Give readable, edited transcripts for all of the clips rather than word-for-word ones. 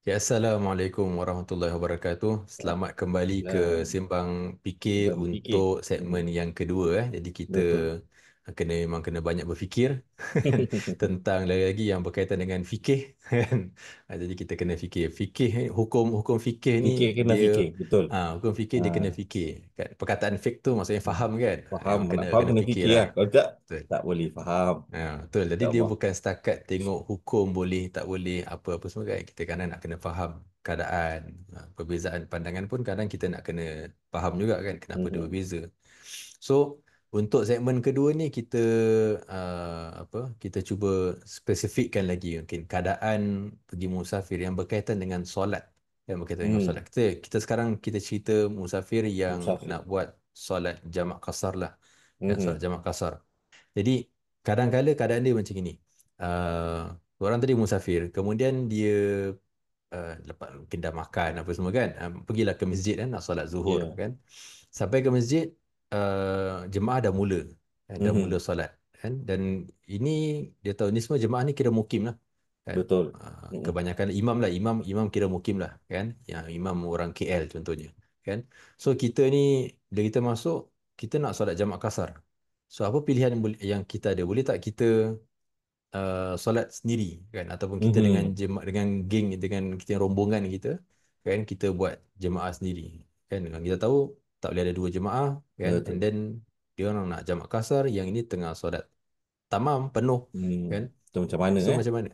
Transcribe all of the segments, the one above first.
Ya, Assalamualaikum warahmatullahi wabarakatuh. Selamat kembali ke Alhamdulillah. Sembang Fikir Bang fikir. untuk segmen Hmm, yang kedua. Jadi kita betul. memang kena banyak berfikir tentang lagi-lagi yang berkaitan dengan fikih kan. Jadi kita kena fikir. Fikih, hukum fikih ni Fikir kena dia fikir, betul. hukum fikih dia kena Ha, fikir. Kan? Perkataan fik tu maksudnya faham kan. faham, Kena nak faham kena kena fikir fikir lah. lah. Kalau tak, Betul. tak boleh faham. Betul. Jadi Tak dia faham. bukan setakat tengok hukum boleh, tak boleh, apa-apa semua kan. Kita kadang nak kena faham keadaan. Perbezaan pandangan pun kadang kita nak kena faham juga kan kenapa dia Mhm. berbeza. So, untuk segmen kedua ni kita kita cuba spesifikkan lagi mungkin keadaan pergi musafir yang berkaitan dengan solat. Yang berkaitan dengan solat. Hmm, Kita sekarang kita cerita musafir yang nak musafir. buat solat jamak kasar lah. Kan, solat Mhm. jamak kasar. Jadi kadang-kala keadaan dia macam ini. Orang tadi musafir, kemudian dia lepas mungkin dah makan apa semua kan, pergilah ke masjid kan nak solat zuhur Ya. kan. Sampai ke masjid, jemaah dah mula, dah mula Mhm. solat kan. Dan ini dia tahu ni semua jemaah ni kira mukim lah kan. Betul. Mhm. Kebanyakan imam lah, imam kira mukim lah kan. Yang imam orang KL contohnya kan. So kita ni bila kita masuk, kita nak solat jamak kasar. So apa pilihan yang kita ada? Boleh tak kita solat sendiri kan, ataupun kita dengan Mhm. dengan geng, dengan kita rombongan kita kan, kita buat jemaah sendiri kan. Dengan kita tahu tak boleh ada dua jemaah kan, and Betul. then dia orang nak jamak kasar, yang ini tengah solat tamam penuh kan. Itu macam mana So eh? macam mana,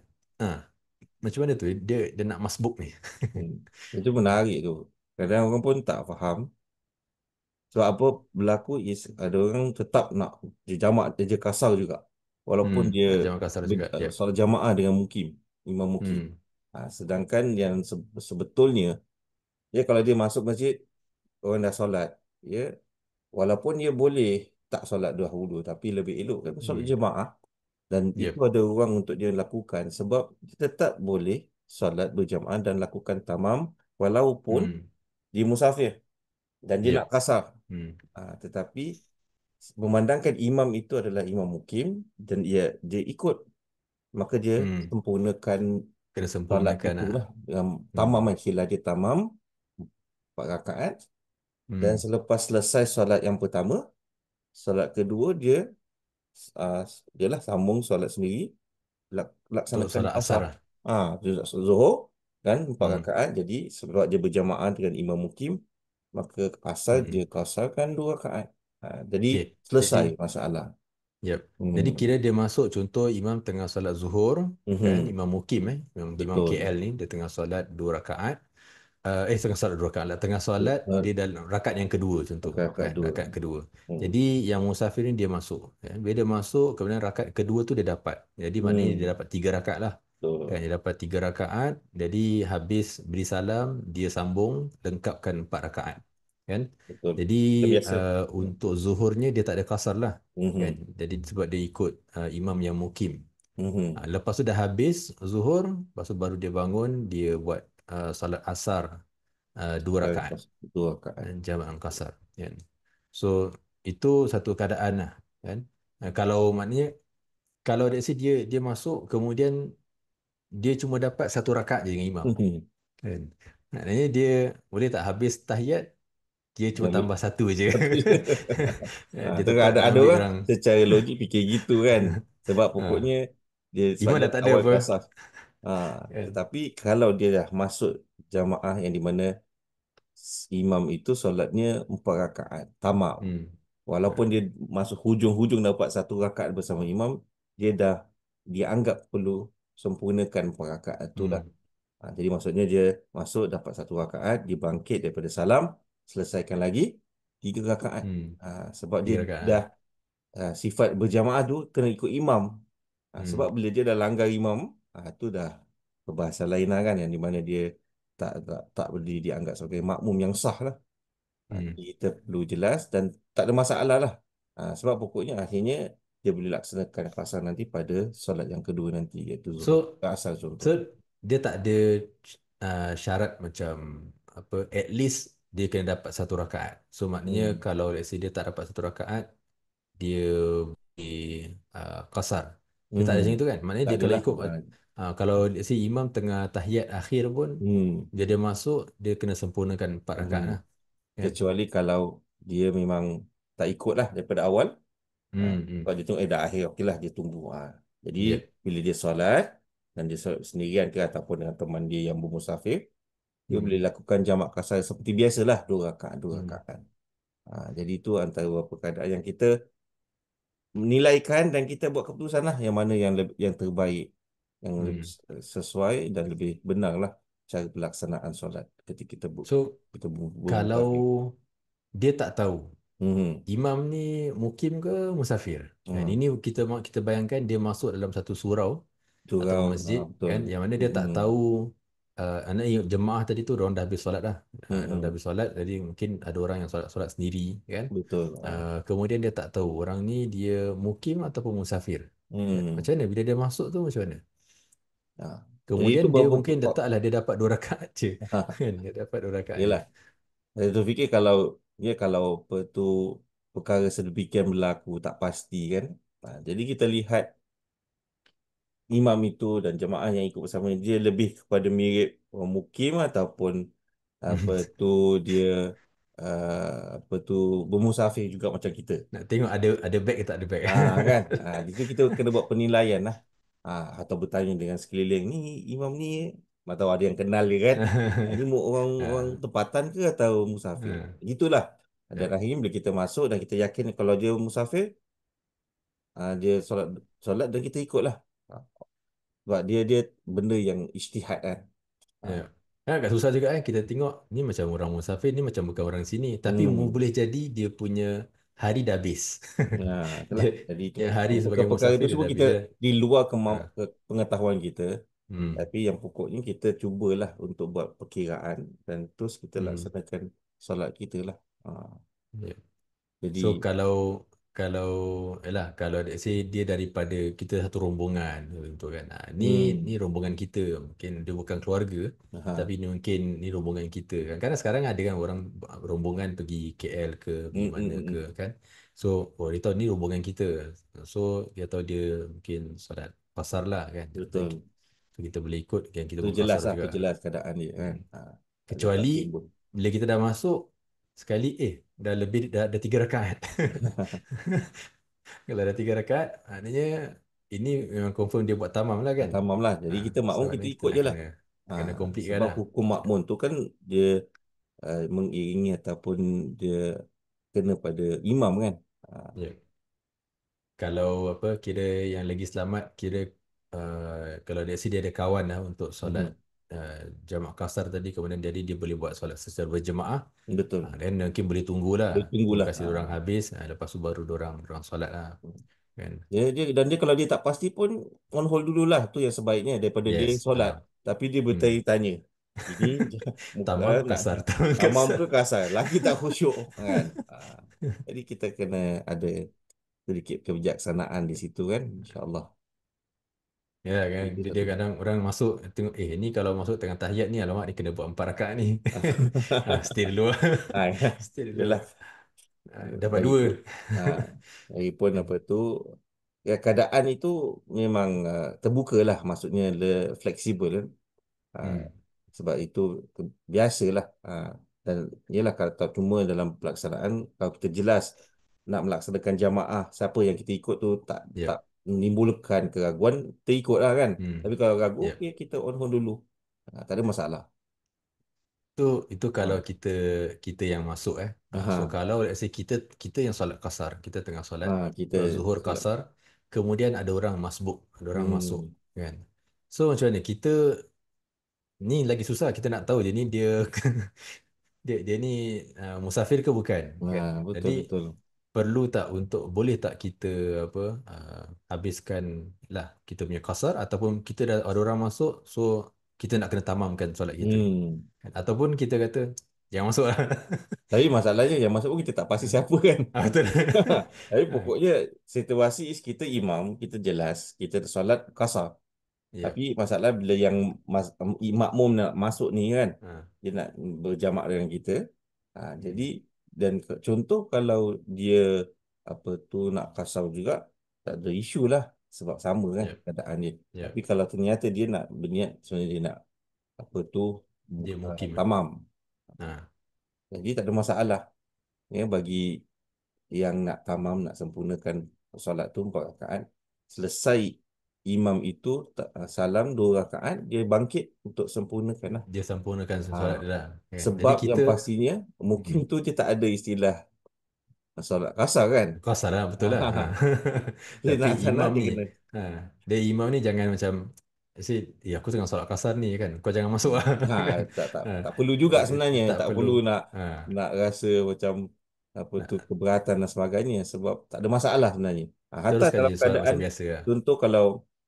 macam mana tu dia nak masbuk ni? Hmm. Itu menarik tu. Kadang orang pun tak faham. Sebab apa berlaku is ada orang tetap nak dia jamak dia kasar juga. Walaupun dia Ada jamak kasar juga, yep. solat jamaah dengan mukim, imam mukim. hmm Sedangkan yang sebetulnya dia kalau dia masuk masjid orang dah solat, ya walaupun dia boleh tak solat dahulu tapi lebih elok kan solat hmm jemaah dan itu yep. ada ruang untuk dia lakukan sebab dia tetap boleh solat berjamaah dan lakukan tamam walaupun hmm dia musafir dan dia nak yep. kasar. hmm Tetapi memandangkan imam itu adalah imam mukim dan dia ikut maka dia hmm sempurnakan Kena solat sempurnakan lah. itulah yang tamam hmm kira dia tamam 4 rakaat dan hmm selepas selesai solat yang pertama solat kedua dia uh, dialah sambung solat sendiri untuk laksanakan solat asar asar lah. Zuhur dan empat hmm rakaat jadi sebab dia berjamaah dengan imam mukim maka asar dia hmm kasarkan 2 rakaat. Jadi okay. Jadi, selesai masalah. yep. Jadi Hmm. kira dia masuk, contoh imam tengah solat zuhur kan, Mhm. imam mukim imam Betul. KL ni dia tengah solat 2 rakaat. Tengah solat 2 rakaat lah. Tengah solat dia dalam rakaat yang kedua contoh Rakaat kan, dua. rakaat kedua. Hmm. Jadi yang musafir ni dia masuk kan. Bila dia masuk, kemudian rakaat kedua tu dia dapat. Jadi maknanya dia Hmm. dapat 3 rakaat lah. Kan, Betul. dia dapat 3 rakaat. Jadi habis beri salam, dia sambung lengkapkan 4 rakaat. Kan? Betul. Jadi Itu biasa. untuk zuhurnya dia tak ada kasar lah. Kan? Mhm. Jadi sebab dia ikut imam yang mukim. Mhm. Lepas tu dah habis zuhur, lepas tu baru dia bangun, dia buat salat asar 2 rakaat. Dua rakaat. Jamak kasar. Kan? So itu satu keadaan lah. Kan? Kalau maknanya, kalau let's say dia masuk, kemudian dia cuma dapat 1 rakaat je dengan imam. Mhm. Kan? Maknanya dia boleh tak habis tahiyat, dia cuma Yang tambah satu je. Dia tu tetap nak ada ambil orang orang. secara logik fikir gitu kan. Sebab Ha, pokoknya dia sebab imam dia dah tak ada awal apa. kasar. Ha, Kan? tetapi kalau dia dah masuk jamaah yang di mana imam itu solatnya 4 rakaat, tamat. Hmm. Walaupun Ha, dia masuk hujung-hujung dapat 1 rakaat bersama imam, dia dah dianggap perlu sempurnakan 4 rakaat itulah. hmm. Jadi maksudnya dia masuk dapat 1 rakaat, dia bangkit daripada salam, selesaikan lagi 3 rakaat. Hmm. Sebab dia Tiga rakaat. dah sifat berjamaah tu kena ikut imam. Sebab Hmm. bila dia dah langgar imam, tu dah perbahasan lain lah kan yang di mana dia tak boleh dianggap sebagai makmum yang sah lah. Hmm. Jadi kita perlu jelas dan tak ada masalah lah. Sebab pokoknya akhirnya dia boleh laksanakan asar nanti pada solat yang kedua nanti iaitu So, zuhur. Asar contoh. so dia tak ada syarat macam apa, at least dia kena dapat 1 rakaat. So maknanya Hmm. kalau let's say dia tak dapat 1 rakaat, dia boleh kasar. Dia tak ada macam Hmm. itu kan? Maknanya Tak dia kalau adalah. ikut Kalau let's say imam tengah tahiyat akhir pun, Hmm. dia masuk, dia kena sempurnakan 4 rakaat Hmm. lah, kan? Kecuali kalau dia memang tak ikut lah daripada awal. Hmm. Kalau dia tengok dah akhir, okeylah dia tunggu. Jadi Ya. bila dia solat dan dia solat sendirian ke ataupun dengan teman dia yang bermusafir, dia Hmm. boleh lakukan jamak kasar seperti biasalah, dua rakaat, dua Hmm. rakaat. Jadi itu antara beberapa keadaan yang kita menilaikan dan kita buat keputusan lah yang mana yang yang terbaik, yang lebih Hmm. sesuai dan lebih benar lah cara pelaksanaan solat ketika So, kita kalau bermusafir. dia tak tahu Hmm. imam ni mukim ke musafir, kan? Hmm. Ini kita bayangkan dia masuk dalam satu surau ataupun Surau, masjid, betul. kan, yang mana dia tak Hmm. tahu, anak jemaah tadi tu orang dah habis solat dah. Orang dah Hmm. habis solat, jadi mungkin ada orang yang solat sendiri, kan. Betul. Kemudian dia tak tahu orang ni dia mukim ataupun musafir, kan. Hmm. Macam mana bila dia masuk tu, macam mana? Ah. Jadi Kemudian itu dia beberapa mungkin letaklah dia dapat 2 rakaat je. Kan, dia dapat 2 rakaat je. Yalah. Saya tu fikir kalau apa tu perkara sedemikian berlaku tak pasti kan. Jadi kita lihat imam itu dan jemaah yang ikut bersama dia lebih kepada mirip orang mukim ataupun apa tu dia apa tu bermusafir juga macam kita. Nak tengok ada beg ke tak ada beg. Kan. Di situ kita kena buat penilaian lah. Atau bertanya dengan sekeliling ni imam ni atau ada yang kenal dia kan. Ini mau orang orang Ah, tempatan ke atau musafir. ah, Gitulah. Dan ya. akhirnya bila kita masuk dan kita yakin kalau dia musafir, dia solat solat dan kita ikutlah. Ah, Sebab dia benda yang ijtihad kan. Ya. Ah, Agak susah juga kita tengok ni macam orang musafir, ni macam bukan orang sini, tapi hmm. boleh jadi dia punya hari dah habis. Itulah. Dia Jadi itu dia hari sebagai perkara-perkara musafir itu dia semua dah habis kita dah. di luar Ah, pengetahuan kita. hmm, Tapi yang pokoknya kita cubalah untuk buat perkiraan dan terus kita hmm, laksanakan solat kita lah. ya. So Jadi, kalau yalah, kalau let's say dia daripada kita satu rombongan untuk kan. Ni hmm, rombongan kita, mungkin dia bukan keluarga, aha, tapi ni mungkin ni rombongan kita kan. Karena sekarang ada kan orang rombongan pergi KL ke pergi mana ke, hmm. kan. So dia tahu ni rombongan kita. So dia tahu dia mungkin solat pasar lah, kan. Betul. So kita boleh ikut kan, kita Itu pun jelas pasar lah, juga. perjelas keadaan dia kan. Hmm. Tak boleh tak Kecuali timbul. bila kita dah masuk sekali, dah lebih, dah 3 rakaat. Kalau ada 3 rakaat, maknanya ini memang confirm dia buat tamam lah, kan. Tamam lah. Jadi kita So makmum kita maknanya kita ikut nak je lah. kena kena completekan Sebab lah. hukum makmum tu kan dia mengiringi ataupun dia kena pada imam kan. Ah, Ya. Kalau apa, kira yang lagi selamat, kira kalau dia dia ada kawan lah untuk solat mhm. uh, jamak kasar tadi, kemudian jadi dia boleh buat solat secara berjemaah, Betul. dan mungkin boleh tunggulah, Dia tunggu tunggulah. kasih orang habis, lepas tu baru orang solat lah, kan. Dan dia kalau dia tak pasti pun on hold dululah, tu yang sebaiknya daripada dia Yes. solat tapi dia Hmm. bertanya ini muka Tamam nak kasar, tamam tamam kasar. ke kasar lagi tak khusyuk kan. Jadi kita kena ada sedikit kebijaksanaan di situ kan, insyaallah. Ya, kan, Itu dia satu. kadang orang masuk tengok, ni kalau masuk tengah tahiyat ni, alamak, dia kena buat 4 rakaat ni. Stay dulu. Ya. Stay dulu. Yalah. Dapat dua. Lagipun ah, lagipun Kan. apa tu, ya keadaan itu memang terbuka lah, maksudnya fleksibel kan. Ah, Hmm. Sebab itu biasalah. Dan ialah kata cuma dalam pelaksanaan kalau kita jelas nak melaksanakan jamaah siapa yang kita ikut tu tak Ya. tak menimbulkan keraguan, kita ikutlah kan. Hmm. Tapi kalau ragu, Ya. okey kita on hold dulu. Tak ada masalah. Itu kalau Ah, kita yang masuk, so aha. kalau let's say kita yang solat kasar, kita tengah solat Kita zuhur solat. kasar, kemudian ada orang masbuk, ada orang masuk, Hmm. kan. So macam mana kita, ni lagi susah, kita nak tahu dia ni dia dia ni musafir ke bukan, kan. Jadi Betul betul. perlu tak untuk, boleh tak kita apa, habiskan lah kita punya qasar, ataupun kita dah ada orang masuk, so kita nak kena tamamkan solat kita, Hmm. kan? Ataupun kita kata jangan masuk lah. Tapi masalahnya yang masuk pun kita tak pasti siapa kan. Betul. Tapi Ah, pokoknya situasi is kita imam, kita jelas, kita solat qasar. ya. Tapi masalah bila yang makmum nak masuk ni kan, Ah, dia nak berjamak dengan kita. hmm. Jadi dan contoh kalau dia apa tu nak kasar juga, tak ada isu lah. sebab sama kan Yep. keadaan dia. Tapi Yep. kalau ternyata dia nak berniat sebenarnya dia nak apa tu Dia mukim lah. tamam. Ha. Jadi tak ada masalah ya bagi yang nak tamam nak sempurnakan solat tu 4 rakaat. Selesai imam itu salam 2 rakaat dia bangkit untuk sempurnakan lah. Dia sempurnakan Ha. solat dia lah. Kan? Jadi Sebab kita yang pastinya mukim hmm, tu dia tak ada istilah solat kasar kan. kasar lah, betul lah. Ha. Dia Tapi nak tak nak imam dia ni, kena. ha, dia imam ni jangan macam, say, aku tengah solat kasar ni kan, kau jangan masuk lah. Ha, Kan? tak tak Ha. tak perlu juga sebenarnya, Tak tak perlu. perlu nak Ha. rasa macam apa tu Nak keberatan dan sebagainya sebab tak ada masalah sebenarnya. Ha, hatta teruskan dalam je solat keadaan macam biasa lah. contoh kalau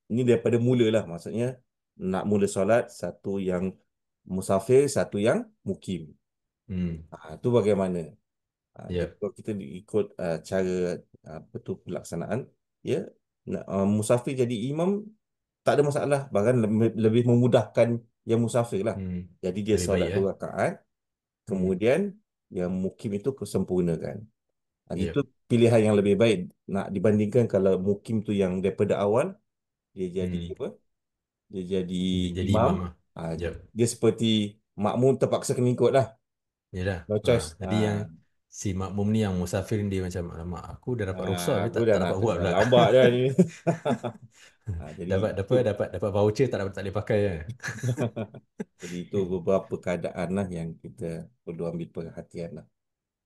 ini daripada mula lah maksudnya nak mula solat satu yang musafir satu yang mukim. Hmm. Itu bagaimana? Jadi Yep. kalau kita ikut cara apa tu pelaksanaan ya musafir jadi imam tak ada masalah bahkan lebih memudahkan yang musafir lah. Hmm. Jadi dia Lebih baik solat eh. 2 rakaat Hmm. kemudian yang mukim itu kesempurnakan. Itu Yep. pilihan yang lebih baik nak dibandingkan kalau mukim tu yang daripada awal dia jadi Hmm. apa? Dia jadi Dia jadi imam. imam lah. Ah, Yep. dia seperti makmum terpaksa kena ikut lah. Yalah. No Ha. choice. Jadi yang si makmum ni yang musafir ni dia macam, alamak aku dah dapat rukhsah tapi Aku tak dah tak nak dapat buat dah pula. lambat dah ni. Jadi itu Dapat voucher tak boleh pakai ya. jadi itu beberapa keadaan lah yang kita perlu ambil perhatian lah.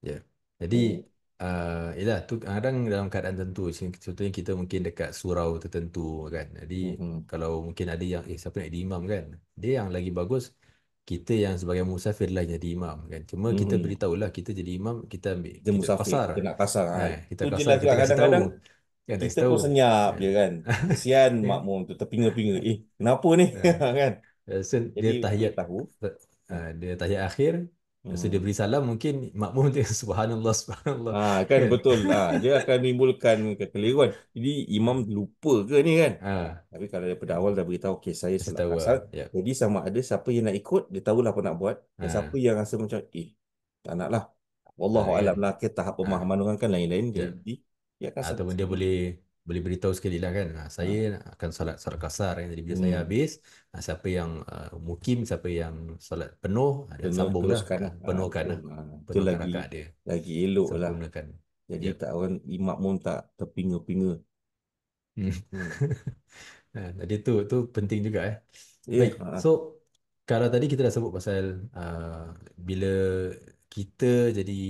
Ya. Jadi Hmm. yalah tu kadang dalam keadaan tertentu, contohnya kita mungkin dekat surau tertentu kan. Jadi Hmm. kalau mungkin ada yang siapa nak jadi imam kan. Dia yang lagi bagus kita yang sebagai musafir lah jadi imam kan. Cuma kita Hmm. beritahulah kita jadi imam, kita ambil Dia kita musafir, qasar. kita nak kasar. Kita Itu je qasar, lah juga kita kasih tahu. kadang-kadang Kan kita kita kasih tahu. pun senyap Kan. je kan. Kesian Ya. makmum tu terpinga-pinga. Kenapa ni? Ha. Kan? So, Jadi dia tahiyat beritahu. dia tahiyat akhir. So dia Hmm. beri salam mungkin makmum tu subhanallah subhanallah Kan kan. betul. Dia akan menimbulkan kekeliruan. Jadi imam lupa ke ni kan? Ah, Tapi kalau daripada kan. awal dah beritahu, okay, saya Kasih solat tahu lah. kasar. Ya. Jadi sama ada siapa yang nak ikut, dia tahulah apa nak buat. Dan siapa Ah, yang rasa macam, tak nak lah. Wallahu kan. alam lah. Ke tahap Ah, pemahaman orang kan lain-lain. ya. Jadi, dia akan Ataupun dia sebut-sebut. boleh boleh beritahu sekali lah kan. Saya Ha. akan solat solat kasar kan. Jadi bila saya Hmm. habis, siapa yang mukim, siapa yang solat penuh, dia Penuh sambung lah. teruskan lah. Penuhkan Betul. lah. Itu Penuhkan lagi rakaat dia. lagi elok lah. Sempurnakan. Jadi Yep. tak orang makmum tak terpinga-pinga. Hmm. Hmm. Jadi tu penting juga eh. Ya, Baik. So kalau tadi kita dah sebut pasal bila kita jadi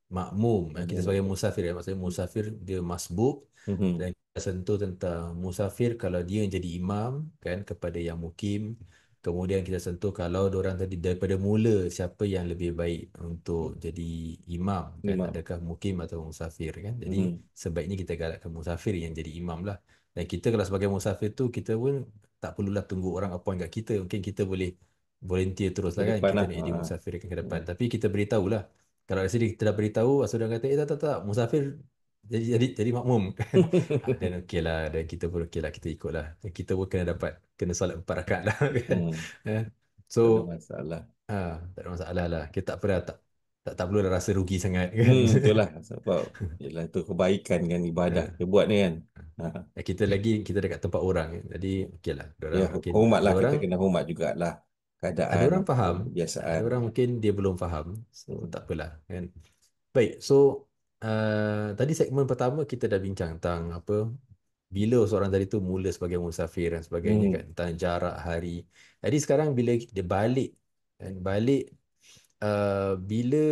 makmum, kita makmum. sebagai musafir ya, maksudnya musafir dia masbuk Mhm. dan kita sentuh tentang musafir kalau dia yang jadi imam kan kepada yang mukim. Kemudian kita sentuh kalau orang tadi daripada mula siapa yang lebih baik untuk jadi imam kan, Imam. adakah mukim atau musafir kan. Jadi Mhm. sebaiknya kita galakkan musafir yang jadi imam lah. Dan kita kalau sebagai musafir tu kita pun tak perlulah tunggu orang appoint kat kita. Mungkin kita boleh volunteer terus Ke lah kan. depan Kita lah. nak jadi musafir ke depan. Hmm. Tapi kita beritahu lah. Kalau dari sini kita dah beritahu, asal orang kata, tak, musafir jadi makmum kan. Dan okey lah. Dan kita pun okey lah, kita ikut lah. Dan kita pun kena solat 4 rakaat lah kan. Hmm. Eh. So, Tak ada masalah. tak ada masalah lah. Kita tak pernah tak perlu rasa rugi sangat kan. Itulah sebab ialah itu kebaikan kan ibadah Eh. kita buat ni kan. Ha. Kita dekat tempat orang kan. Jadi okey lah. Ya, Orang mungkin ada hormatlah kita orang kena hormat jugalah ada keadaan orang ataupun faham, ada kebiasaan. orang mungkin dia belum faham. So Hmm. tak apalah kan. Baik, so tadi segmen pertama kita dah bincang tentang apa bila seorang tadi tu mula sebagai musafir dan sebagainya kan, Hmm. tentang jarak hari. Jadi sekarang bila dia balik kan, balik bila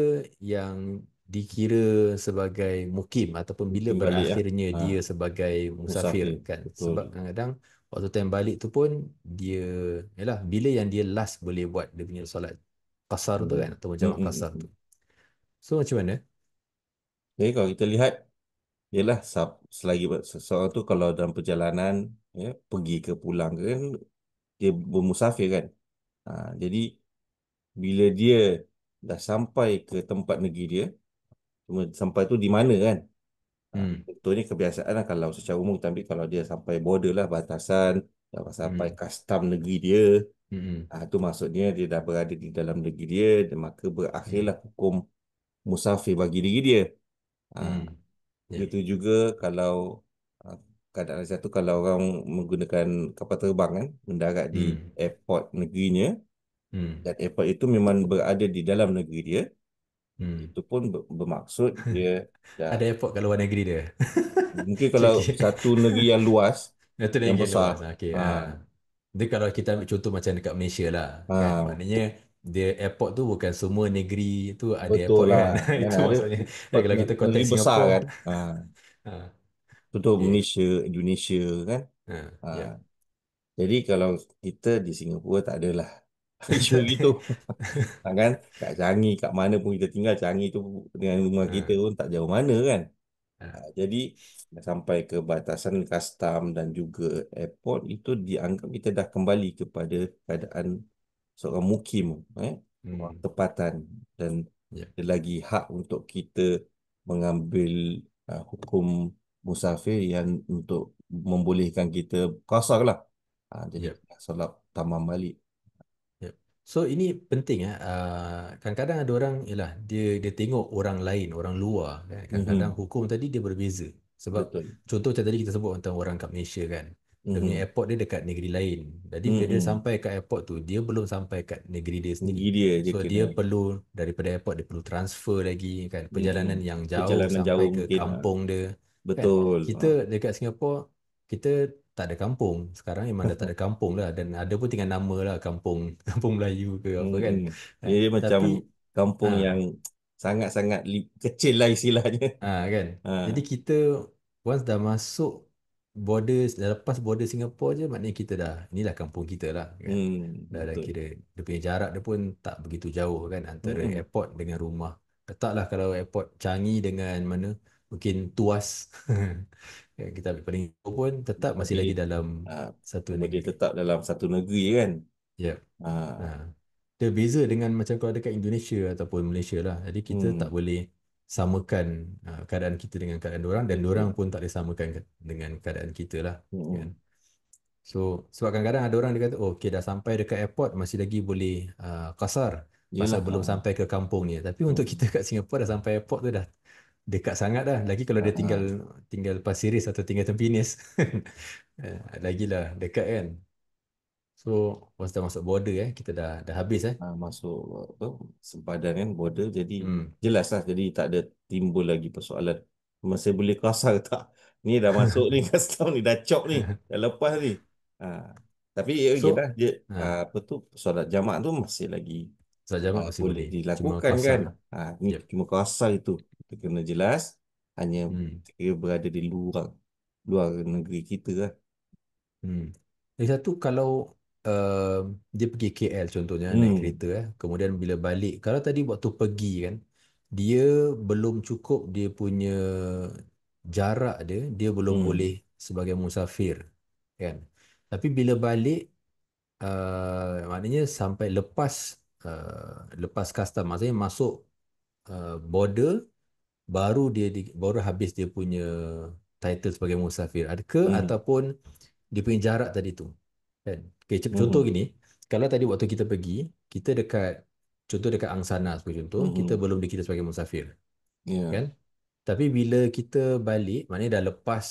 yang dikira sebagai mukim ataupun bila Mungkin balik lah. berakhirnya Ha. dia sebagai musafir Musafir. kan. Betul. Sebab kadang-kadang waktu time balik tu pun dia yalah bila yang dia last boleh buat dia punya solat qasar tu Hmm. kan atau Hmm. jamak Hmm. qasar tu. Hmm. So macam mana? Jadi kalau kita lihat ialah selagi seseorang tu kalau dalam perjalanan ya pergi ke pulang ke kan dia bermusafir kan. Jadi bila dia dah sampai ke tempat negeri dia, cuma sampai tu di mana kan? Hmm. Contohnya kebiasaan lah kalau secara umum kita ambil kalau dia sampai border lah batasan, dah sampai Hmm. custom negeri dia, Hmm. tu maksudnya dia dah berada di dalam negeri dia dan maka Hmm. berakhirlah hukum musafir bagi diri dia. Ah, Hmm. Ya. Begitu juga kalau keadaan satu kalau orang menggunakan kapal terbang kan, mendarat di Hmm. airport negerinya, Hmm. dan airport itu memang berada di dalam negeri dia, Hmm. itu pun bermaksud dia dah, Ada airport kat luar negeri dia. mungkin kalau Okey. satu negeri yang luas, Itu yang negeri yang besar, luas. Okey. ah, Dia kalau kita ambil contoh macam dekat Malaysia lah kan. ah, Maknanya dia airport tu bukan semua negeri tu ada betul airport lah. kan. Kan Itu ada maksudnya. Dan kalau kita negeri konteks besar Singapore, kan, ha, contoh okey. Malaysia, Indonesia kan. Ah, Ya. jadi kalau kita di Singapura tak adalah isu gitu. Kan kat Changi kat mana pun kita tinggal, Changi tu dengan rumah kita Ha, pun tak jauh mana kan. ha, Jadi dah sampai ke batasan custom dan juga airport itu dianggap kita dah kembali kepada keadaan seorang mukim, orang hmm, tempatan, dan ya, ada lagi hak untuk kita mengambil hukum musafir yang untuk membolehkan kita kasar lah. Jadi ya. solat tamam balik. Yep. So ini penting kadang-kadang ada orang ialah dia tengok orang lain, orang luar kan. Kadang-kadang Mhm. hukum tadi dia berbeza. Sebab Betul. contoh macam tadi kita sebut tentang orang kat Malaysia kan. Dia punya Mhm. airport dia dekat negeri lain. Jadi bila dia Mhm. sampai kat airport tu, dia belum sampai kat negeri dia sendiri. Tinggi dia So kena dia perlu daripada airport dia perlu transfer lagi kan, perjalanan mm, yang jauh perjalanan sampai jauh ke mungkin. kampung dia kan. Betul. Kita dekat Singapura kita tak ada kampung. Sekarang memang dah tak ada kampung lah dan ada pun tinggal nama lah kampung kampung Melayu ke apa kan. Mm-mm. Dia macam Tapi kampung ah yang sangat-sangat kecil lah istilahnya. kan. Jadi Ha. kita once dah masuk border, dah lepas border Singapura je maknanya kita dah inilah kampung kita lah kan. Dah Betul. kira dia punya jarak dia pun tak begitu jauh kan antara Mm-mm. airport dengan rumah. Letaklah kalau airport Changi dengan mana mungkin Tuas. Kan, kita ambil paling jauh pun tetap Nama masih dia, lagi dalam ah, satu nama dia negeri. tetap dalam satu negeri kan. Ya. Ah, Nah, dia beza dengan macam kalau dekat Indonesia ataupun Malaysia lah. Jadi kita tak hmm, boleh samakan keadaan kita dengan keadaan orang dan orang betul. pun tak boleh samakan dengan keadaan kita lah. Kan? Mm-mm. So, sebab kadang-kadang ada orang dia kata, oh, okay, dah sampai dekat airport masih lagi boleh kasar pasal Yelah. belum sampai ke kampung ni. Tapi untuk kita kat Singapura dah sampai airport tu dah dekat sangat dah. Lagi kalau dia tinggal Ah, tinggal Pasir Ris atau tinggal Tampines. Lagilah dekat kan. So, once dah masuk border kita dah habis masuk apa, sempadan kan border, jadi Hmm. jelas lah, jadi tak ada timbul lagi persoalan masih boleh kasar ke tak, ni dah masuk ni custom ni dah cop ni, dah lepas ni. ha. Tapi yelah So, dia, ha, apa tu, solat jamaah tu masih lagi solat jamak masih boleh boleh. Cuma dilakukan kasar kan. lah. Ni Yep. cuma kasar itu, kita kena jelas hanya Hmm. kira berada di luar luar negeri kita lah. Hmm. Lagi satu kalau uh, dia pergi KL contohnya naik hmm kereta kemudian bila balik kalau tadi waktu pergi kan dia belum cukup dia punya jarak dia belum boleh hmm sebagai musafir kan. Tapi bila balik maknanya sampai lepas custom maksudnya masuk border baru habis dia punya title sebagai musafir. Adakah hmm ataupun dia punya jarak tadi tu. Kan? Okay, contoh hmm gini, kalau tadi waktu kita pergi, kita contoh dekat Angsana sebagai contoh, kita hmm belum dikira sebagai musafir. ya Kan? Tapi bila kita balik, maknanya dah lepas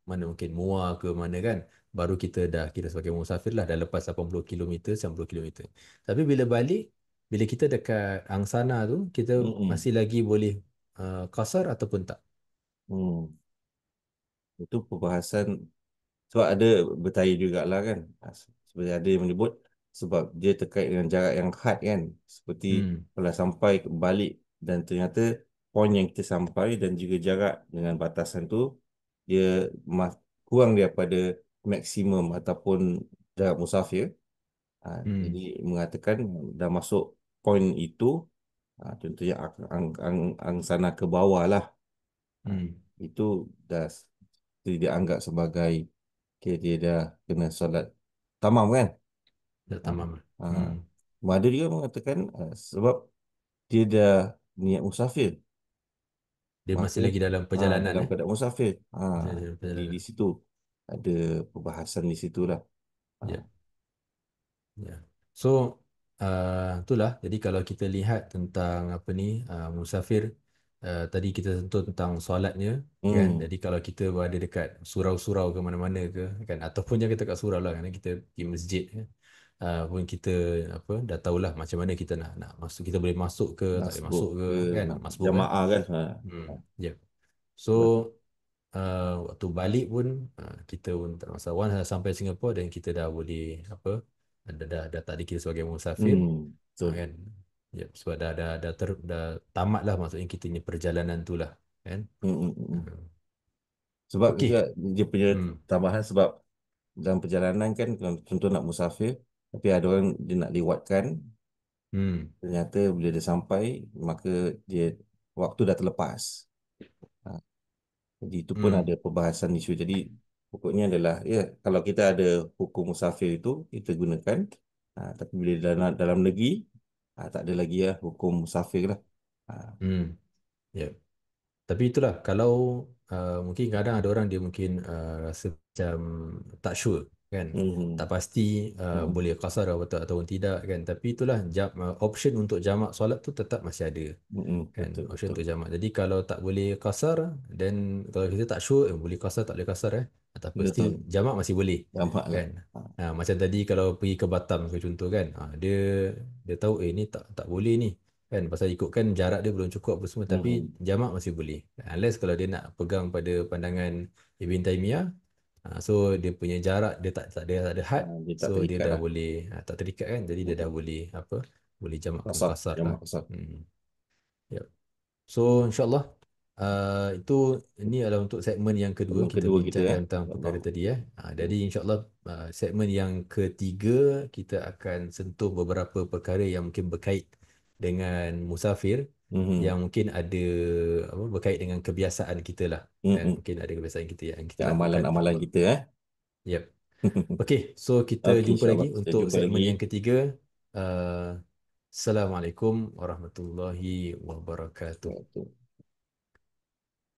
mana mungkin Muar ke mana kan, baru kita dah kira sebagai musafir lah, dah lepas 80 km, 90 km. Tapi bila balik, bila kita dekat Angsana tu, kita hmm masih lagi boleh kasar ataupun tak? hmm itu perbahasan. Sebab ada bertanya jugalah kan. Seperti ada yang menyebut sebab dia terkait dengan jarak yang had kan. Seperti Hmm, kalau sampai balik dan ternyata poin yang kita sampai dan juga jarak dengan batasan tu dia kurang daripada maksimum ataupun jarak musafir. Jadi hmm, mengatakan dah masuk poin itu, contohnya angsana ke bawah lah. Ah, hmm. itu dah tidak anggap sebagai, okay, dia dah kena solat tamam kan. Dah Ah, tamam. ah. Hmm. Ada juga mengatakan sebab dia dah niat musafir, Dia maka masih lagi dalam perjalanan dalam keadaan musafir. Masih dalam Jadi di perjalanan. situ ada perbahasan di situ lah. Ah, Ya, ya. So, itulah. Jadi kalau kita lihat tentang apa ni musafir, tadi kita sentuh tentang solatnya kan. Hmm. Jadi kalau kita berada dekat surau-surau ke mana-mana ke kan, ataupun jangan kata kat surau lah, kan kita pergi masjid kan. Pun kita apa dah tahulah macam mana kita nak masuk, kita boleh masuk ke tak boleh Masbuk masuk ke ke kan, nak masbuk kan. jamaah kan. Ha. Hmm. Ya. So Betul. waktu balik pun kita pun tak ada masalah. Once dah sampai Singapura dan kita dah boleh apa, dah tak dikira sebagai musafir, Betul. kan. Ya, sebab dah tamat lah, maksudnya kita punya perjalanan tu lah kan. Hmm, hmm, hmm. Hmm. Hmm. Sebab juga Okey. dia punya Hmm. tambahan sebab dalam perjalanan kan kalau contoh nak musafir tapi ada orang dia nak lewatkan Hmm. ternyata bila dia sampai maka dia waktu dah terlepas. Ha, jadi itu pun Hmm. ada perbahasan isu. Jadi pokoknya adalah ya kalau kita ada hukum musafir itu kita gunakan. Tapi bila dalam negeri tak ada lagi ya hukum musafir lah. Ha, Hmm. Ya. Tapi itulah, kalau mungkin kadang ada orang dia mungkin rasa macam tak sure kan. Tak hmm, pasti hmm, boleh qasar ataupun tidak kan. Tapi itulah option untuk jamak solat tu tetap masih ada kan, betul option betul. untuk jamak. Jadi kalau tak boleh kasar, dan kalau kita tak sure boleh kasar tak boleh kasar tapi still Betul. jamak masih boleh Jamak lah. kan. Ha, Macam tadi kalau pergi ke Batam ke contoh kan, dia dia tahu ni tak boleh ni kan, pasal ikutkan jarak dia belum cukup apa semua, tapi hmm, jamak masih boleh, unless kalau dia nak pegang pada pandangan Ibn Taimiyah. So dia punya jarak dia tak ada had, dia tak so dia terikat dah lah. boleh, tak terikat kan, jadi dia dah Hmm, boleh apa, boleh jamakkan kasar, kasar lah. jamak kasar. Hmm. Ya. So insyaAllah itu, ini adalah untuk segmen yang kedua, Yang kita kedua kita bincangkan tentang InsyaAllah. perkara tadi Hmm, Jadi insyaAllah segmen yang ketiga kita akan sentuh beberapa perkara yang mungkin berkait dengan musafir, hmm, yang mungkin ada apa, berkait dengan kebiasaan kita lah hmm, kan, hmm. mungkin ada kebiasaan kita yang kita Ya, lakukan. amalan-amalan kita Yep. Okey, so kita Okey, jumpa lagi insyaAllah. Kita untuk jumpa segmen lagi. yang ketiga. uh, Assalamualaikum warahmatullahi wabarakatuh.